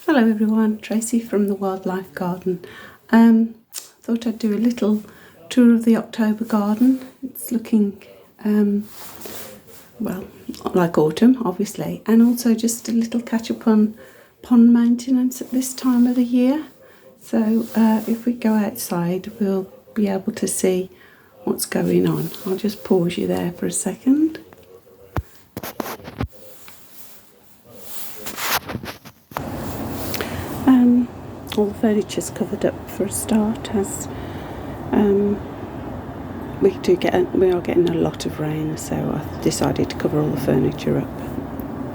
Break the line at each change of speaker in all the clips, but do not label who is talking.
Hello everyone, Tracy from the Wildlife Garden. Thought I'd do a little tour of the October garden. It's looking, well, like autumn obviously, and also just a little catch up on pond maintenance at this time of the year. So if we go outside we'll be able to see what's going on. I'll just pause you there for a second. All the furniture's covered up for a start, as we are getting a lot of rain, so I decided to cover all the furniture up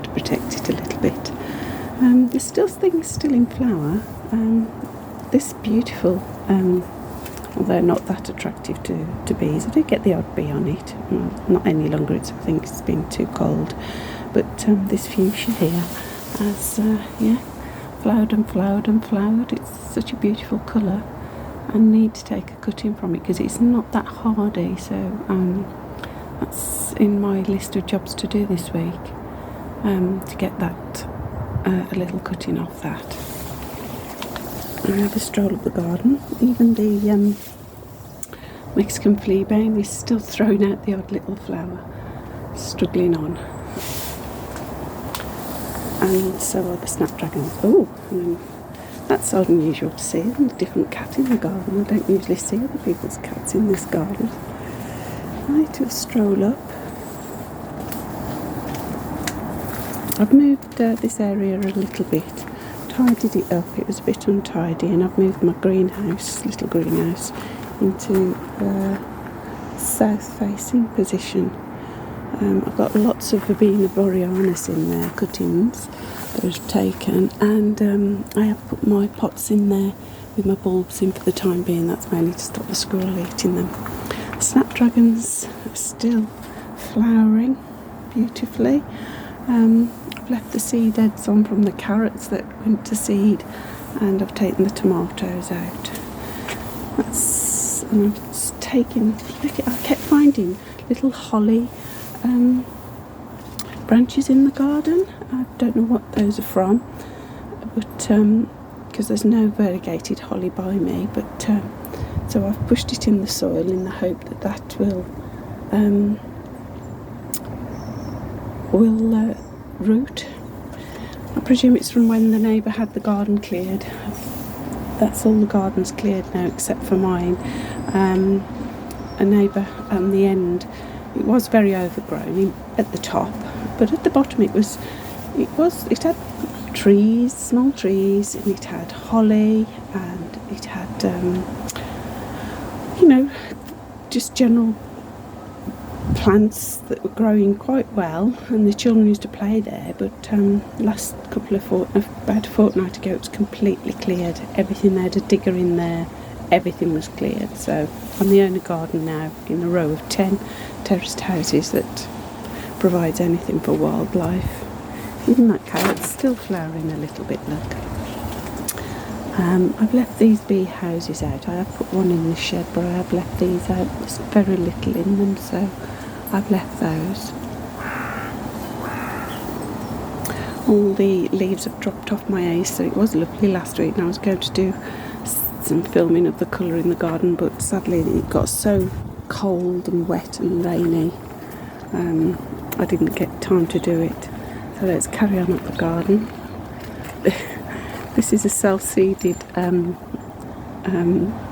to protect it a little bit. There's still things still in flower. This beautiful, although not that attractive to bees. I do get the odd bee on it. Well, not any longer. I think it's been too cold. But this fuchsia here has, flowered and flowered and flowered. It's such a beautiful colour. I need to take a cutting from it because it's not that hardy. So that's in my list of jobs to do this week, to get that a little cutting off that. I have a stroll up the garden. Even the Mexican fleabane is still throwing out the odd little flower, struggling on. And so are the snapdragons. Oh, that's unusual to see. A different cat in the garden. I don't usually see other people's cats in this garden. Right, we'll stroll up. I've moved this area a little bit, tidied it up. It was a bit untidy, and I've moved my greenhouse, little greenhouse, into south-facing position. I've got lots of Verbena borealis in there, cuttings that I've taken, and I have put my pots in there with my bulbs in for the time being. That's mainly to stop the squirrel eating them. Snapdragons are still flowering beautifully. I've left the seed heads on from the carrots that went to seed, and I've taken the tomatoes out. And I'm just taking, I kept finding little holly branches in the garden. I don't know what those are from, but because there's no variegated holly by me, but so I've pushed it in the soil in the hope that that will root. I presume it's from when the neighbour had the garden cleared. That's all the garden's cleared now except for mine. A neighbour on the end, it was very overgrown at the top, but at the bottom it had trees, small trees, and it had holly, and it had just general plants that were growing quite well, and the children used to play there. But last about a fortnight ago, it was completely cleared. Everything, they had a digger in there, everything was cleared. So I'm the only garden now in a row of 10 terraced houses that provides anything for wildlife. Even that carrot's still flowering a little bit, look. I've left these bee houses out. I have put one in the shed, but I have left these out. There's very little in them, so I've left those. All the leaves have dropped off my ace, so it was lovely last week, and I was going to do some filming of the colour in the garden, but sadly it got so cold and wet and rainy, I didn't get time to do it. So let's carry on up the garden. This is a self-seeded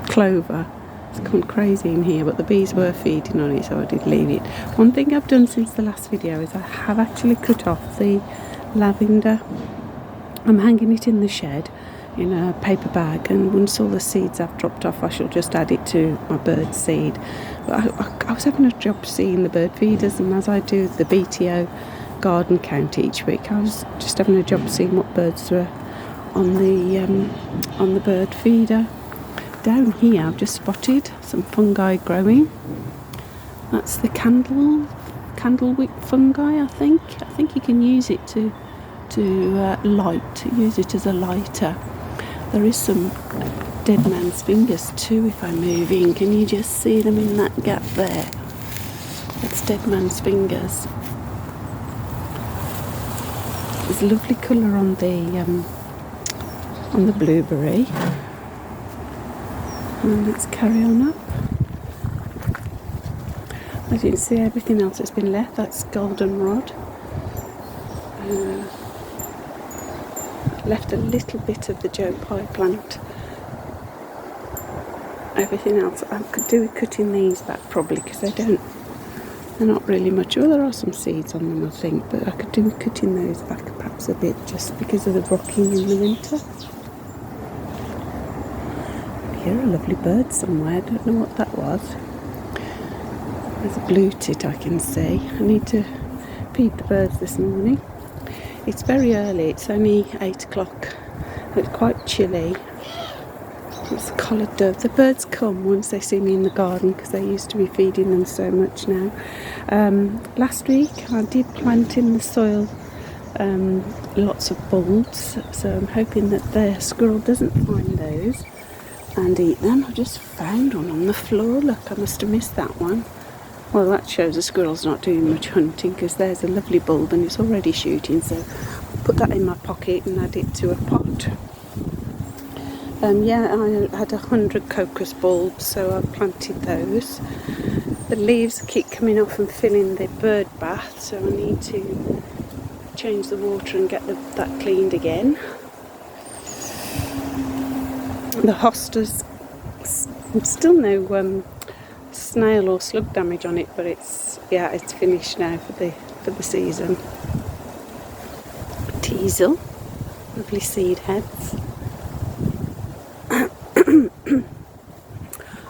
clover. It's gone crazy in here, but the bees were feeding on it, so I did leave it. One thing I've done since the last video is I have actually cut off the lavender. I'm hanging it in the shed in a paper bag, and once all the seeds have dropped off, I shall just add it to my bird seed. But I was having a job seeing the bird feeders, and as I do the BTO garden count each week, I was just having a job seeing what birds were on the bird feeder. Down here I've just spotted some fungi growing. That's the candlewick fungi, I think. I think you can use it to use it as a lighter. There is some dead man's fingers too if I'm moving. Can you just see them in that gap there? That's dead man's fingers. There's a lovely colour on the on the blueberry. And let's carry on up. As you can see, everything else that's been left, that's goldenrod. Left a little bit of the Joe Pye plant. Everything else, I could do with cutting these back probably, because they're not really much. Well, there are some seeds on them, I think, but I could do with cutting those back perhaps a bit, just because of the rocking in the winter. I hear a lovely bird somewhere, I don't know what that was. There's a blue tit I can see. I need to feed the birds this morning. It's very early, it's only 8 o'clock. It's quite chilly. It's a collared dove. The birds come once they see me in the garden, because they used to be feeding them so much now. Last week I did plant in the soil lots of bulbs, so I'm hoping that the squirrel doesn't find those and eat them. I just found one on the floor. Look, I must have missed that one. Well, that shows the squirrel's not doing much hunting, because there's a lovely bulb and it's already shooting, so I'll put that in my pocket and add it to a pot. Yeah, I had 100 crocus bulbs, so I planted those. The leaves keep coming off and filling the bird bath, so I need to change the water and get that cleaned again. The hostas, still no snail or slug damage on it, but it's finished now for the season. Teasel, lovely seed heads.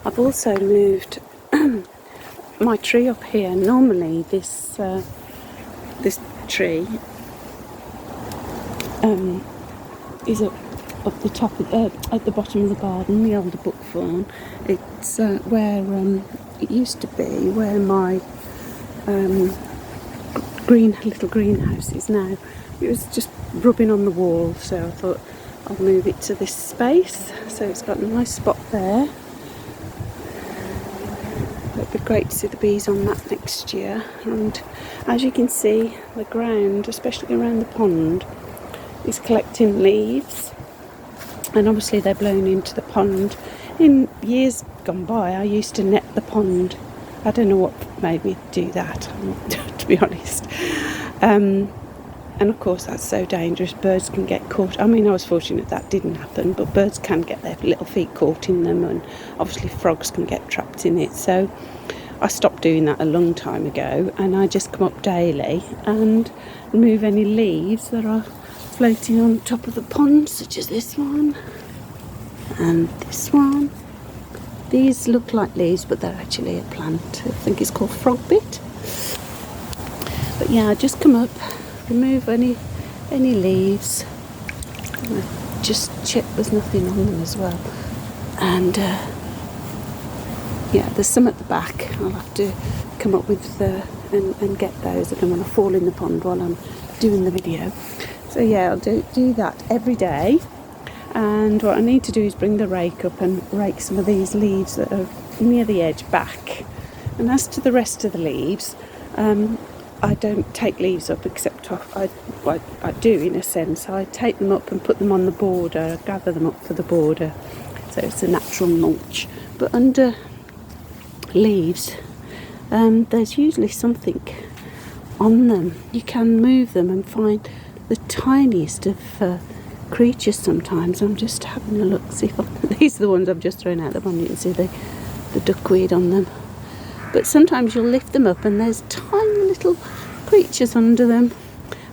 I've also moved my tree up here. Normally this tree is up the top at the bottom of the garden, the older buckthorn. It's where it used to be where my little greenhouse is now. It was just rubbing on the wall, so I thought I'll move it to this space. So it's got a nice spot there. It'd be great to see the bees on that next year. And as you can see, the ground, especially around the pond, is collecting leaves. And obviously they're blown into the pond. In years gone by, I used to net the pond. I don't know what made me do that, to be honest. And of course that's so dangerous. Birds can get caught. I mean, I was fortunate that didn't happen, but birds can get their little feet caught in them, and obviously frogs can get trapped in it. So I stopped doing that a long time ago, and I just come up daily and remove any leaves that are floating on top of the pond, such as this one and this one. These look like leaves, but they're actually a plant. I think it's called frogbit. But yeah, I just come up, remove any leaves, and I just check there's nothing on them as well. And yeah, there's some at the back. I'll have to come up with and get those. I don't want to fall in the pond while I'm doing the video. So yeah, I'll do that every day. And what I need to do is bring the rake up and rake some of these leaves that are near the edge back. And as to the rest of the leaves, I don't take leaves up, except I do in a sense. I take them up and put them on the border, gather them up for the border, so it's a natural mulch. But under leaves, there's usually something on them. You can move them and find the tiniest of creatures sometimes. I'm just having a look, see if these are the ones I've just thrown out the one. You can see the duckweed on them. But sometimes you'll lift them up and there's tiny little creatures under them.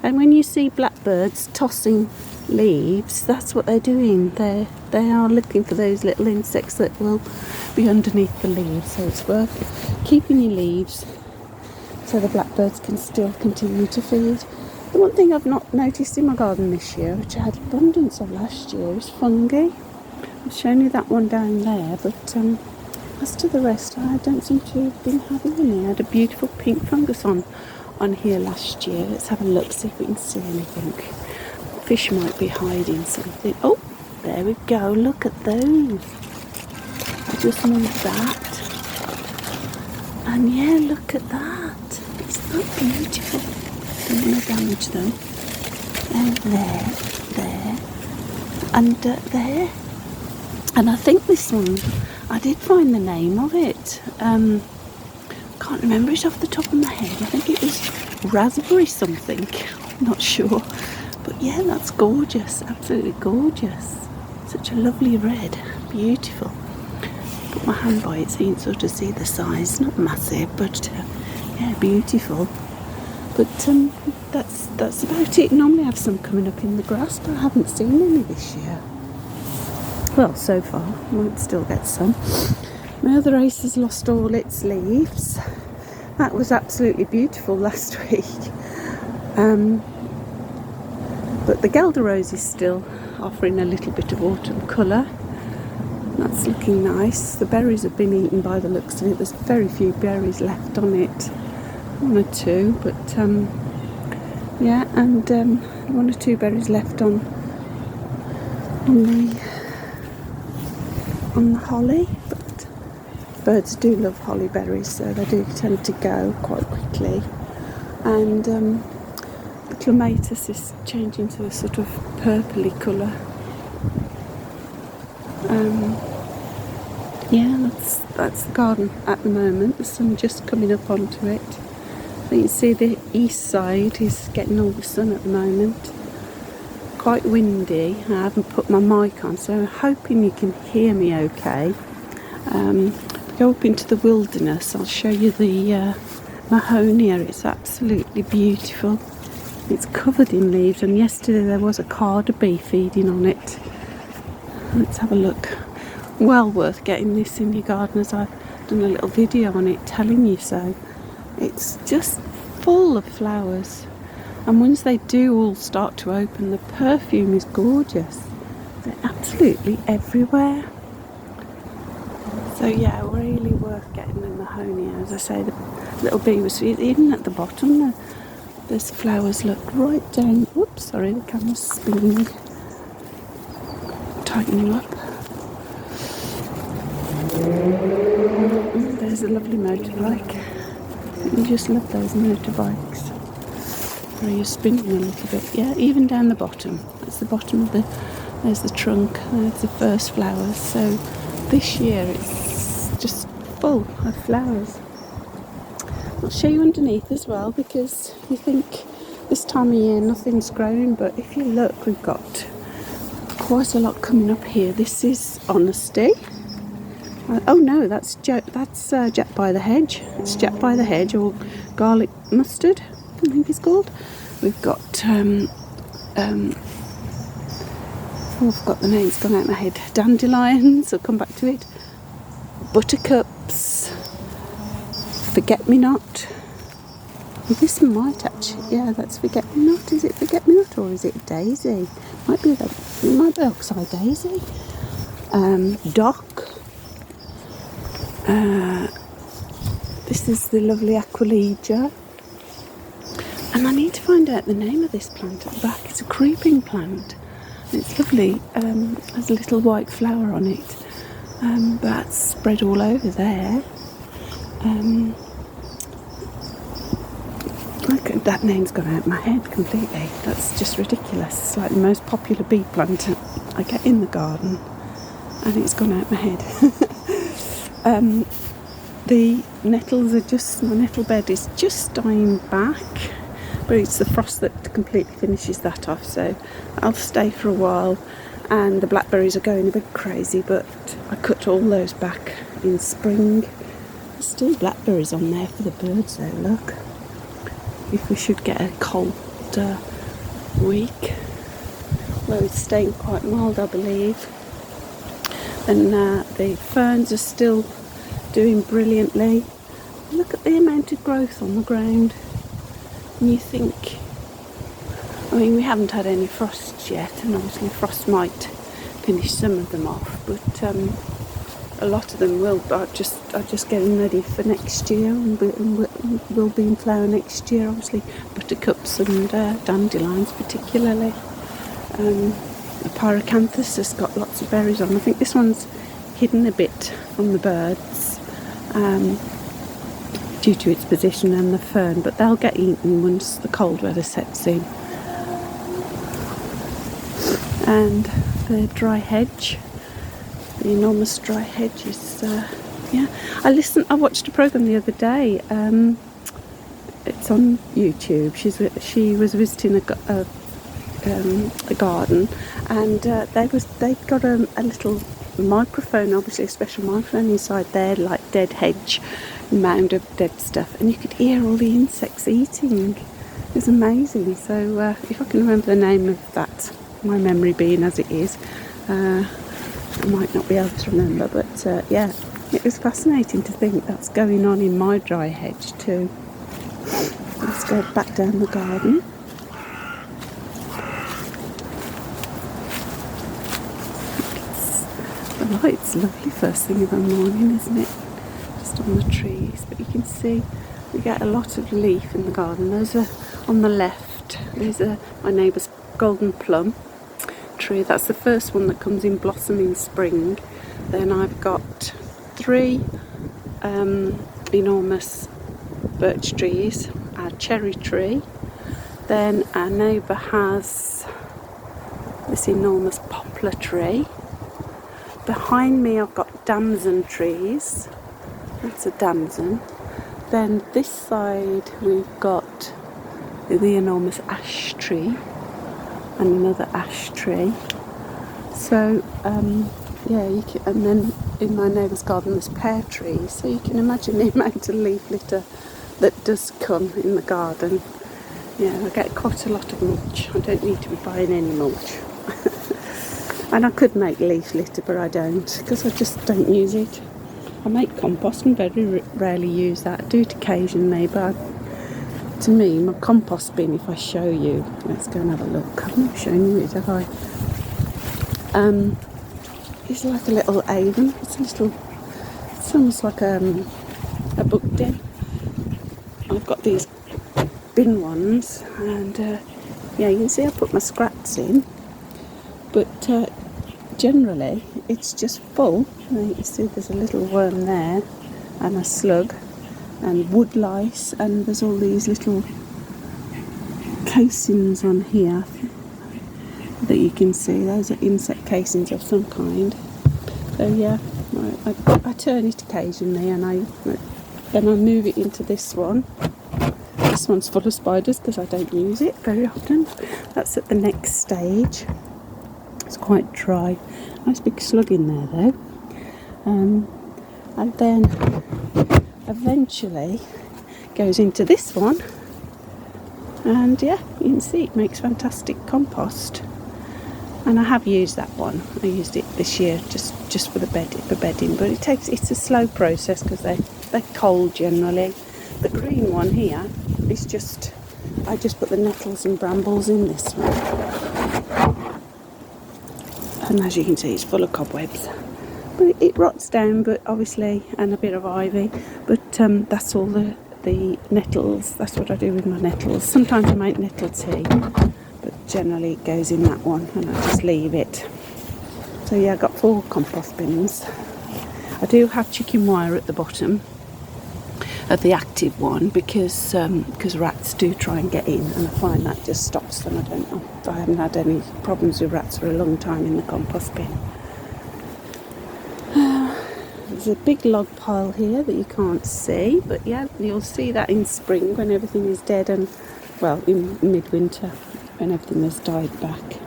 And when you see blackbirds tossing leaves, that's what they're doing. They are looking for those little insects that will be underneath the leaves. So it's worth keeping your leaves so the blackbirds can still continue to feed. The one thing I've not noticed in my garden this year, which I had abundance of last year, is fungi. I've shown you that one down there, but as to the rest, I don't seem to have been having any. I had a beautiful pink fungus on here last year. Let's have a look, see if we can see anything. Fish might be hiding something. Oh, there we go. Look at those. I just moved that. And yeah, look at that. Isn't that beautiful? Don't want to damage them. And there. under there. And I think this one, I did find the name of it. Can't remember it off the top of my head. I think it was raspberry something. I'm not sure. But yeah, that's gorgeous. Absolutely gorgeous. Such a lovely red. Beautiful. Put my hand by it so you can sort of see the size. Not massive, but yeah, beautiful. But that's about it. Normally I have some coming up in the grass, but I haven't seen any this year. Well, so far. Might still get some. My other ace has lost all its leaves. That was absolutely beautiful last week. But the Gelder Rose is still offering a little bit of autumn colour. That's looking nice. The berries have been eaten by the looks of it. There's very few berries left on it. One or two, but yeah, and one or two berries left on the holly. But birds do love holly berries, so they do tend to go quite quickly. And the clematis is changing to a sort of purpley colour. Yeah, that's the garden at the moment. The sun just coming up onto it. So you can see the east side is getting all the sun at the moment. Quite windy. I haven't put my mic on, so I'm hoping you can hear me okay. Go up into the wilderness. I'll show you the Mahonia. It's absolutely beautiful. It's covered in leaves, and yesterday there was a carder bee feeding on it. Let's have a look. Well worth getting this in your garden, as I've done a little video on it telling you so. It's just full of flowers, and once they do all start to open, the perfume is gorgeous. They're absolutely everywhere. So yeah, really worth getting the Mahonia. As I say, the little bee was even at the bottom. There's flowers, look, right down. Whoops, sorry, the camera's spinning. Tighten you up. There's a lovely motorbike. You just love those motorbikes. Where you're spinning a little bit. Yeah, even down the bottom. That's the bottom of there's the trunk, there's the first flowers. So this year it's just full of flowers. I'll show you underneath as well, because you think this time of year nothing's growing, but if you look, we've got quite a lot coming up here. This is Honesty. Oh no, that's Jack by the Hedge. It's Jack by the Hedge, or garlic mustard, I think it's called. We've got I've got the names gone out of my head. Dandelions, I'll come back to it. Buttercups, Forget-me-not. This might actually, yeah, that's Forget-me-not. Is it Forget-me-not or is it Daisy? Might be Oxeye Daisy. Dock. This is the lovely Aquilegia. And I need to find out the name of this plant at the back. It's a creeping plant. It's lovely. Has a little white flower on it. But that's spread all over there. That name's gone out of my head completely. That's just ridiculous. It's like the most popular bee plant I get in the garden, and it's gone out of my head. The nettles my nettle bed is just dying back, but it's the frost that completely finishes that off, so I'll stay for a while. And the blackberries are going a bit crazy, but I cut all those back in spring. There's still blackberries on there for the birds though, look. If we should get a cold week, although it's staying quite mild, I believe. And the ferns are still doing brilliantly. Look at the amount of growth on the ground. And you think, I mean, we haven't had any frosts yet, and obviously frost might finish some of them off, but a lot of them will. Are just getting ready for next year, and will be in flower next year. Obviously, buttercups and dandelions particularly. The pyracanthus has got lots of berries on. I think this one's hidden a bit from the birds due to its position and the fern, but they'll get eaten once the cold weather sets in. And the dry hedge. The enormous dry hedge is, yeah. I watched a programme the other day. It's on YouTube. She was visiting a garden, and they'd got a little microphone, obviously a special microphone inside there, like dead hedge, mound of dead stuff, and you could hear all the insects eating. It was amazing. So if I can remember the name of that, my memory being as it is, I might not be able to remember, but yeah, it was fascinating to think that's going on in my dry hedge too. Let's go back down the garden. The light's lovely first thing in the morning, isn't it? Just on the trees, but you can see we get a lot of leaf in the garden. There's on the left, there's my neighbour's golden plum tree. That's the first one that comes in blossom in spring. Then I've got 3 enormous birch trees, a cherry tree. Then our neighbour has this enormous poplar tree. Behind me I've got damson trees. That's a damson. Then this side we've got the enormous ash tree and another ash tree. So yeah, and then in my neighbour's garden there's pear trees. So you can imagine the amount of leaf litter that does come in the garden. Yeah, I get quite a lot of mulch. I don't need to be buying any mulch. And I could make leaf litter, but I don't, because I just don't use it. I make compost and very rarely use that. I do it occasionally, but to me, my compost bin, if I show you, let's go and have a look. I've not shown you it, have I? It's like a little haven. It's almost like a book den. I've got these bin ones, and yeah, you can see I put my scraps in, but generally it's just full. And you can see there's a little worm there, and a slug, and wood lice, and there's all these little casings on here that you can see. Those are insect casings of some kind. So yeah, I turn it occasionally, and then I move it into this one. This one's full of spiders because I don't use it very often. That's at the next stage. It's quite dry. Nice big slug in there though. And then eventually goes into this one. And yeah, you can see it makes fantastic compost. And I have used that one. I used it this year just for bedding. But it's a slow process because they're cold generally. The green one here is I just put the nettles and brambles in this one. And as you can see, it's full of cobwebs. But it rots down, but obviously, and a bit of ivy. But that's all the nettles. That's what I do with my nettles. Sometimes I make nettle tea, but generally it goes in that one, and I just leave it. So yeah, I've got 4 compost bins. I do have chicken wire at the bottom of the active one because rats do try and get in, and I find that just stops them. I haven't had any problems with rats for a long time in the compost bin. There's a big log pile here that you can't see, but yeah, you'll see that in spring when everything is dead, and well, in midwinter when everything has died back.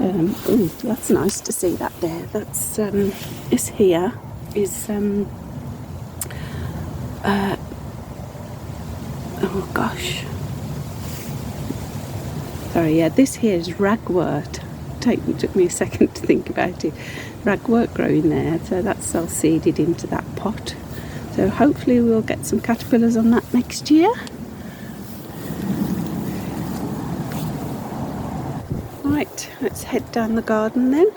Ooh, that's nice to see that there. That's this here is oh gosh, sorry, yeah, this here is ragwort. It took me a second to think about it. Ragwort growing there, so that's all seeded into that pot. So hopefully we'll get some caterpillars on that next year. Right, let's head down the garden then.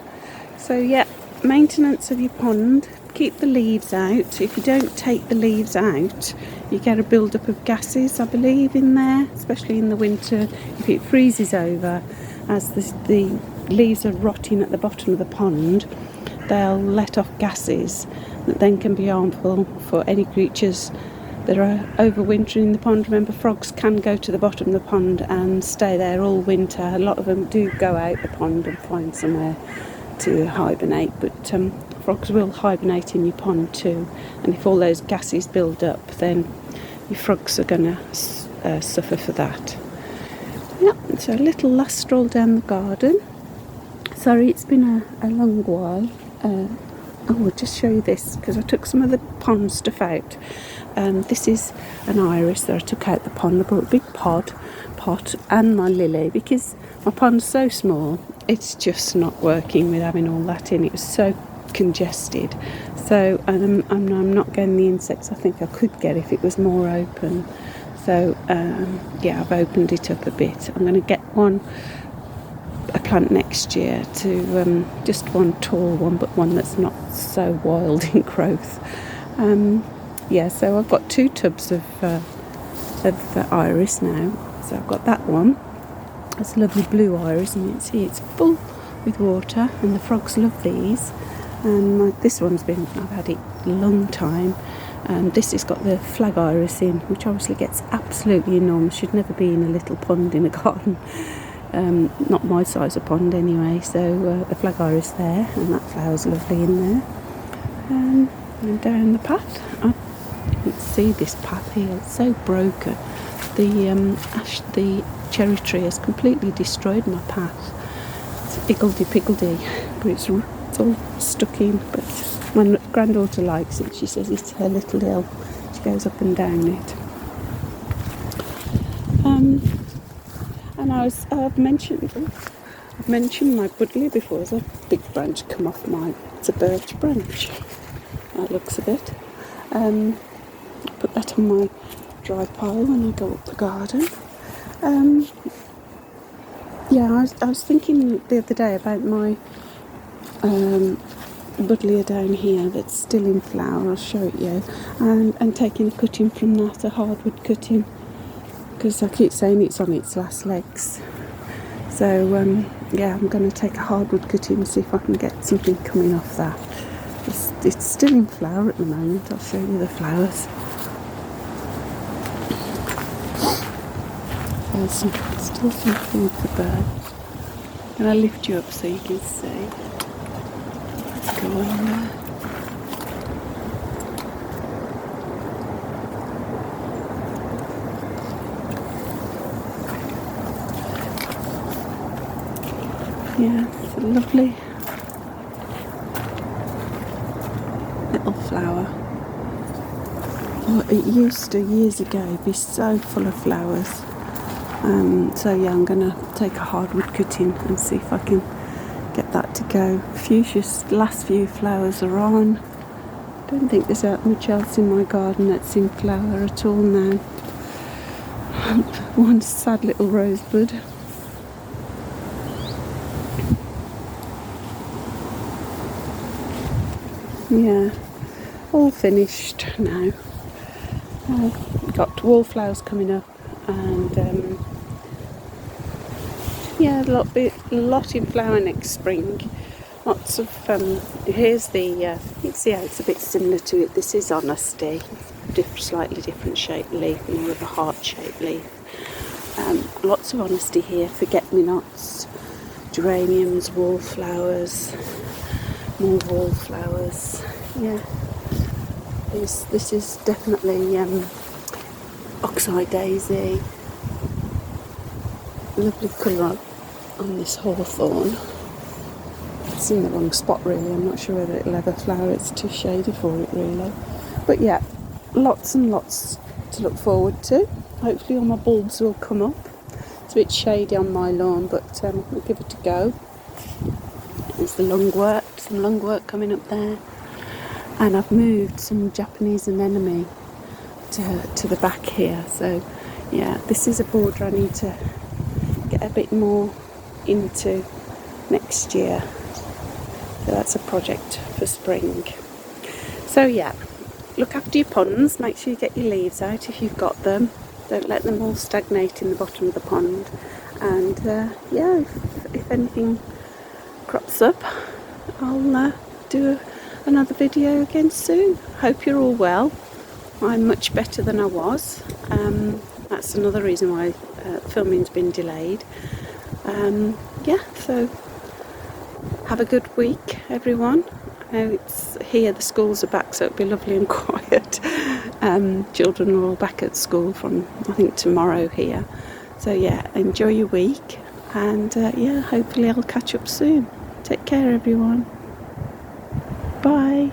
So yeah, maintenance of your pond. Keep the leaves out. If you don't take the leaves out, you get a build-up of gases, I believe, in there, especially in the winter. If it freezes over, as the leaves are rotting at the bottom of the pond, they'll let off gases that then can be harmful for any creatures that are overwintering in the pond. Remember, frogs can go to the bottom of the pond and stay there all winter. A lot of them do go out the pond and find somewhere to hibernate, but frogs will hibernate in your pond too, and if all those gases build up, then your frogs are going to suffer for that. Yeah, so a little last stroll down the garden. Sorry, it's been a long while. I'll just show you this because I took some of the pond stuff out. This is an iris that I took out the pond. I brought a big pot and my lily because my pond's so small, it's just not working with having all that in. It was so congested. So I'm not getting the insects I think I could get if it was more open. So yeah, I've opened it up a bit. I'm going to get a plant next year to just one tall one, but one that's not so wild in growth. Yeah, so I've got 2 tubs of iris now. So I've got that one. It's a lovely blue iris, and you can see it's full with water, and the frogs love these. And this one's I've had it a long time. This has got the flag iris in, which obviously gets absolutely enormous. Should never be in a little pond in a garden. Not my size of pond anyway. So the flag iris there, and that flower's lovely in there. And down the path, you can see this path here. It's so broken. The cherry tree has completely destroyed my path. It's higgledy-piggledy, but it's all stuck in. But my granddaughter likes it. She says it's her little hill. She goes up and down it. And I've mentioned my buddleia before. There's a big branch come off it's a birch branch. That looks a bit. Put that on my dry pile when I go up the garden. Yeah, I was thinking the other day about my buddleia down here that's still in flower. I'll show it you, and taking a cutting from that, a hardwood cutting, because I keep saying it's on its last legs. So yeah, I'm going to take a hardwood cutting and see if I can get something coming off that. It's still in flower at the moment. I'll show you the flowers. There's still some food for birds. I'm going to lift you up so you can see. Let's go on there. Yeah, it's a lovely little flower. Oh, it used to, years ago, be so full of flowers. So yeah, I'm going to take a hardwood cutting and see if I can get that to go. Fuchsia's last few flowers are on. Don't think there's that much else in my garden that's in flower at all now. One sad little rosebud. Yeah, all finished now. Got wallflowers coming up, and yeah, a lot in flower next spring. Lots of here's the you can see how it's a bit similar to it. This is honesty, slightly different shaped leaf, more of a heart-shaped leaf. Lots of honesty here, forget-me-nots, geraniums, wallflowers, more wallflowers. Yeah, this is definitely oxeye daisy. Lovely colour on this hawthorn. It's in the wrong spot really. I'm not sure whether it'll ever flower. It's too shady for it really. But yeah, lots and lots to look forward to. Hopefully all my bulbs will come up. It's a bit shady on my lawn, but we'll give it a go. There's the lungwort, some lungwort coming up there. And I've moved some Japanese anemone to the back here. So yeah, this is a border I need to get a bit more into next year. So that's a project for spring. So yeah, look after your ponds. Make sure you get your leaves out if you've got them. Don't let them all stagnate in the bottom of the pond. And yeah, if anything crops up, I'll do another video again soon. Hope you're all well. I'm much better than I was. That's another reason why filming's been delayed. Yeah, so have a good week, everyone. It's here, the schools are back, so it'll be lovely and quiet. Children are all back at school from, I think, tomorrow here. So yeah, enjoy your week, and yeah, hopefully I'll catch up soon. Take care, everyone. Bye.